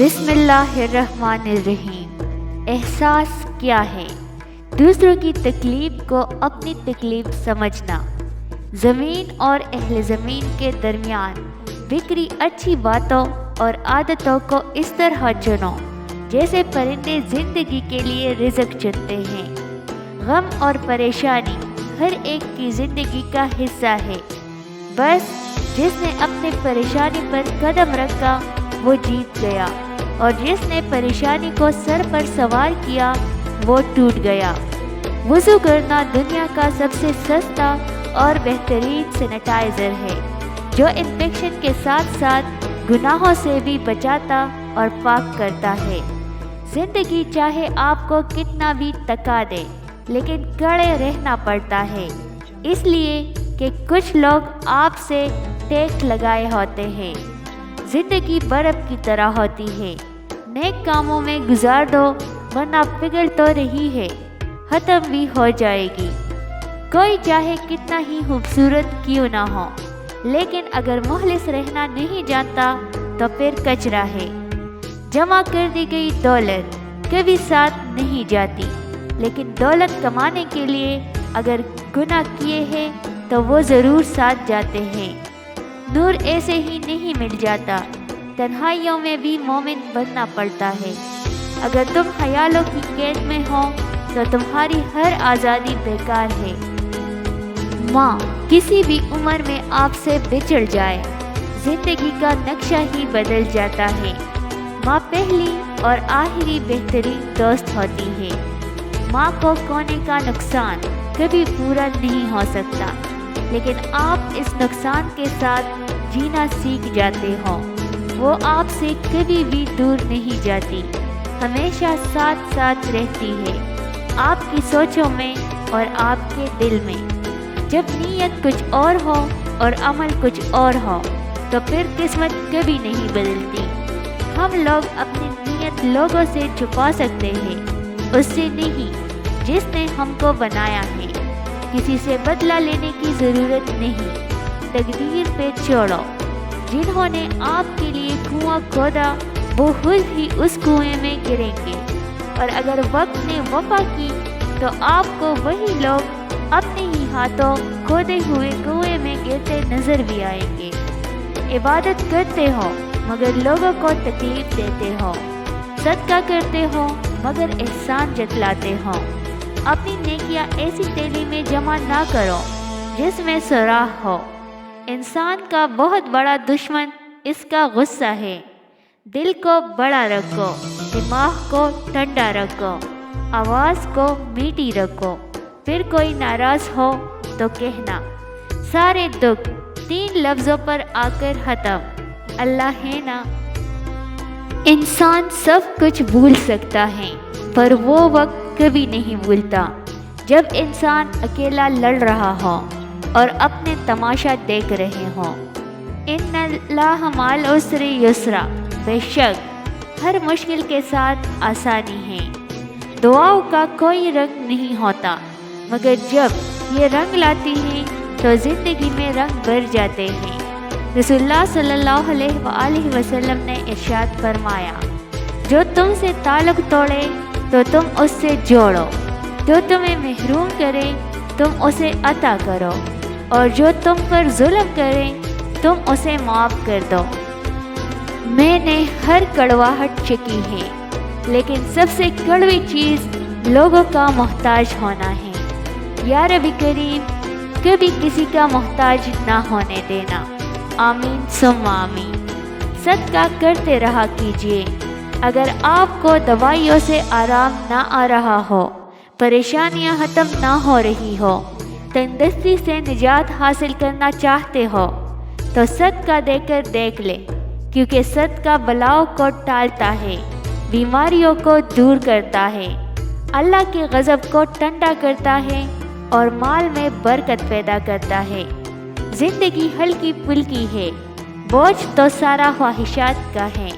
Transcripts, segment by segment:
بسم اللہ الرحمن الرحیم۔ احساس کیا ہے؟ دوسروں کی تکلیف کو اپنی تکلیف سمجھنا۔ زمین اور اہل زمین کے درمیان بکھری اچھی باتوں اور عادتوں کو اس طرح چنو جیسے پرندے زندگی کے لیے رزق چنتے ہیں۔ غم اور پریشانی ہر ایک کی زندگی کا حصہ ہے، بس جس نے اپنے پریشانی پر قدم رکھا وہ جیت گیا، اور جس نے پریشانی کو سر پر سوار کیا وہ ٹوٹ گیا۔ وضو کرنا دنیا کا سب سے سستا اور بہترین سینیٹائزر ہے، جو انفیکشن کے ساتھ ساتھ گناہوں سے بھی بچاتا اور پاک کرتا ہے۔ زندگی چاہے آپ کو کتنا بھی تکا دے، لیکن کڑے رہنا پڑتا ہے، اس لیے کہ کچھ لوگ آپ سے ٹیک لگائے ہوتے ہیں۔ زندگی برف کی طرح ہوتی ہے، نیک کاموں میں گزار دو ورنہ پگھل تو رہی ہے، ختم بھی ہو جائے گی۔ کوئی چاہے کتنا ہی خوبصورت کیوں نہ ہو، لیکن اگر مخلص رہنا نہیں جانتا تو پھر کچرا ہے۔ جمع کر دی گئی دولت کبھی ساتھ نہیں جاتی، لیکن دولت کمانے کے لیے اگر گناہ کیے ہیں تو وہ ضرور ساتھ جاتے ہیں۔ نور ایسے ہی نہیں مل جاتا، تنہائیوں میں بھی مومن بننا پڑتا ہے۔ اگر تم خیالوں کی قید میں ہو تو تمہاری ہر آزادی بیکار ہے۔ ماں کسی بھی عمر میں آپ سے بچھڑ جائے، زندگی کا نقشہ ہی بدل جاتا ہے۔ ماں پہلی اور آخری بہترین دوست ہوتی ہے۔ ماں کو کونے کا نقصان کبھی پورا نہیں ہو سکتا، لیکن آپ اس نقصان کے ساتھ جینا سیکھ جاتے ہو۔ وہ آپ سے کبھی بھی دور نہیں جاتی، ہمیشہ ساتھ ساتھ رہتی ہے، آپ کی سوچوں میں اور آپ کے دل میں۔ جب نیت کچھ اور ہو اور عمل کچھ اور ہو تو پھر قسمت کبھی نہیں بدلتی۔ ہم لوگ اپنی نیت لوگوں سے چھپا سکتے ہیں، اس سے نہیں جس نے ہم کو بنایا ہے۔ کسی سے بدلہ لینے کی ضرورت نہیں، تقدیر پہ چھوڑو۔ جنہوں نے آپ کے لیے کنواں کھودا وہ خود ہی اس کنویں میں گریں گے، اور اگر وقت نے وفا کی تو آپ کو وہی لوگ اپنے ہی ہاتھوں کھودے ہوئے کنویں میں گرتے نظر بھی آئیں گے۔ عبادت کرتے ہو مگر لوگوں کو تکلیف دیتے ہو، صدقہ کرتے ہو مگر احسان جتلاتے ہو۔ اپنی نیکیاں ایسی تیلی میں جمع نہ کرو جس میں سوراخ ہو۔ انسان کا بہت بڑا دشمن اس کا غصہ ہے۔ دل کو بڑا رکھو، دماغ کو ٹھنڈا رکھو، آواز کو میٹھی رکھو، پھر کوئی ناراض ہو تو کہنا سارے دکھ 3 لفظوں پر آ کر ختم، اللہ ہے نا۔ انسان سب کچھ بھول سکتا ہے، پر وہ وقت کبھی نہیں بھولتا جب انسان اکیلا لڑ رہا ہو اور اپنے تماشا دیکھ رہے ہوں۔ ان اللہ مع العسر یسرا، بے شک ہر مشکل کے ساتھ آسانی ہے۔ دعاؤں کا کوئی رنگ نہیں ہوتا، مگر جب یہ رنگ لاتی ہیں تو زندگی میں رنگ بھر جاتے ہیں۔ رسول اللہ صلی اللہ علیہ وآلہ وسلم نے ارشاد فرمایا، جو تم سے تعلق توڑے تو تم اس سے جوڑو، جو تمہیں محروم کرے تم اسے عطا کرو، اور جو تم پر ظلم کرے تم اسے معاف کر دو۔ میں نے ہر کڑواہٹ چکھی ہے، لیکن سب سے کڑوی چیز لوگوں کا محتاج ہونا ہے۔ یا رب کریم کبھی کسی کا محتاج نہ ہونے دینا، آمین ثم آمین۔ صدقہ کرتے رہا کیجیے۔ اگر آپ کو دوائیوں سے آرام نہ آ رہا ہو، پریشانیاں ختم نہ ہو رہی ہو، تندرستی سے نجات حاصل کرنا چاہتے ہو تو صدقہ دے کر دیکھ لے، کیونکہ صدقہ بلاؤں کو ٹالتا ہے، بیماریوں کو دور کرتا ہے، اللہ کے غضب کو ٹھنڈا کرتا ہے اور مال میں برکت پیدا کرتا ہے۔ زندگی ہلکی پھلکی ہے، بوجھ تو سارا خواہشات کا ہے۔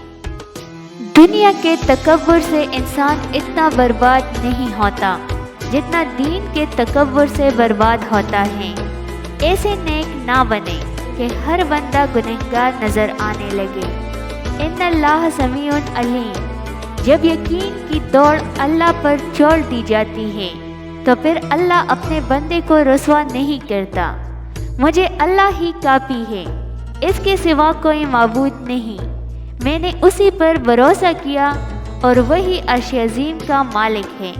دنیا کے تکبر سے انسان اتنا برباد نہیں ہوتا جتنا دین کے تکبر سے برباد ہوتا ہے۔ ایسے نیک نہ بنے کہ ہر بندہ گنہگار نظر آنے لگے۔ ان اللہ سمیع علیم۔ جب یقین کی دوڑ اللہ پر چھوڑ دی جاتی ہے تو پھر اللہ اپنے بندے کو رسوا نہیں کرتا۔ مجھے اللہ ہی کافی ہے، اس کے سوا کوئی معبود نہیں۔ میں نے اسی پر بھروسہ کیا اور وہی عرش عظیم کا مالک ہے۔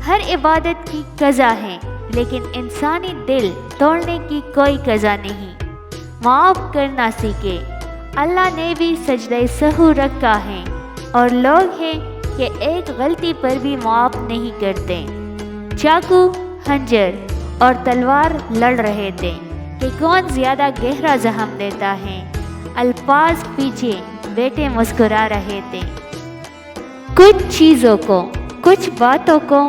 ہر عبادت کی قضا ہے لیکن انسانی دل توڑنے کی کوئی قضا نہیں۔ معاف کرنا سیکھے، اللہ نے بھی سجدہ سہو رکھا ہے اور لوگ ہیں کہ ایک غلطی پر بھی معاف نہیں کرتے۔ چاقو، خنجر اور تلوار لڑ رہے تھے کہ کون زیادہ گہرا زخم دیتا ہے۔ الفاظ پیچھے بیٹے مسکرا رہے تھے۔ کچھ چیزوں کو، کچھ باتوں کو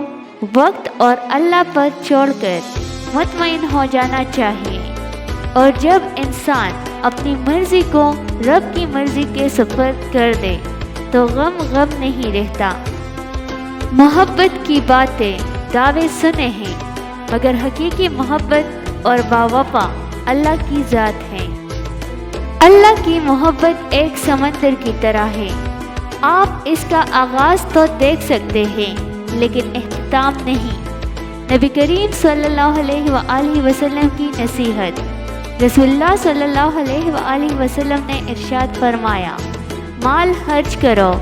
وقت اور اللہ پر چھوڑ کر مطمئن ہو جانا چاہیے، اور جب انسان اپنی مرضی کو رب کی مرضی کے سپرد کر دے تو غم نہیں رہتا۔ محبت کی باتیں دعوے سنے ہیں مگر حقیقی محبت اور باوفا اللہ کی ذات ہے۔ اللہ کی محبت ایک سمندر کی طرح ہے، آپ اس کا آغاز تو دیکھ سکتے ہیں لیکن اختتام نہیں۔ نبی کریم صلی اللہ علیہ وآلہ وسلم کی نصیحت۔ رسول اللہ صلی اللہ علیہ وآلہ وسلم نے ارشاد فرمایا، مال خرچ کرو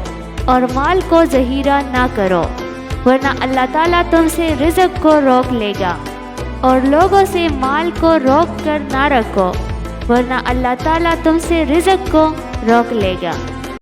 اور مال کو ذخیرہ نہ کرو، ورنہ اللہ تعالیٰ تم سے رزق کو روک لے گا، اور لوگوں سے مال کو روک کر نہ رکھو، ورنہ اللہ تعالیٰ تم سے رزق کو روک لے گا۔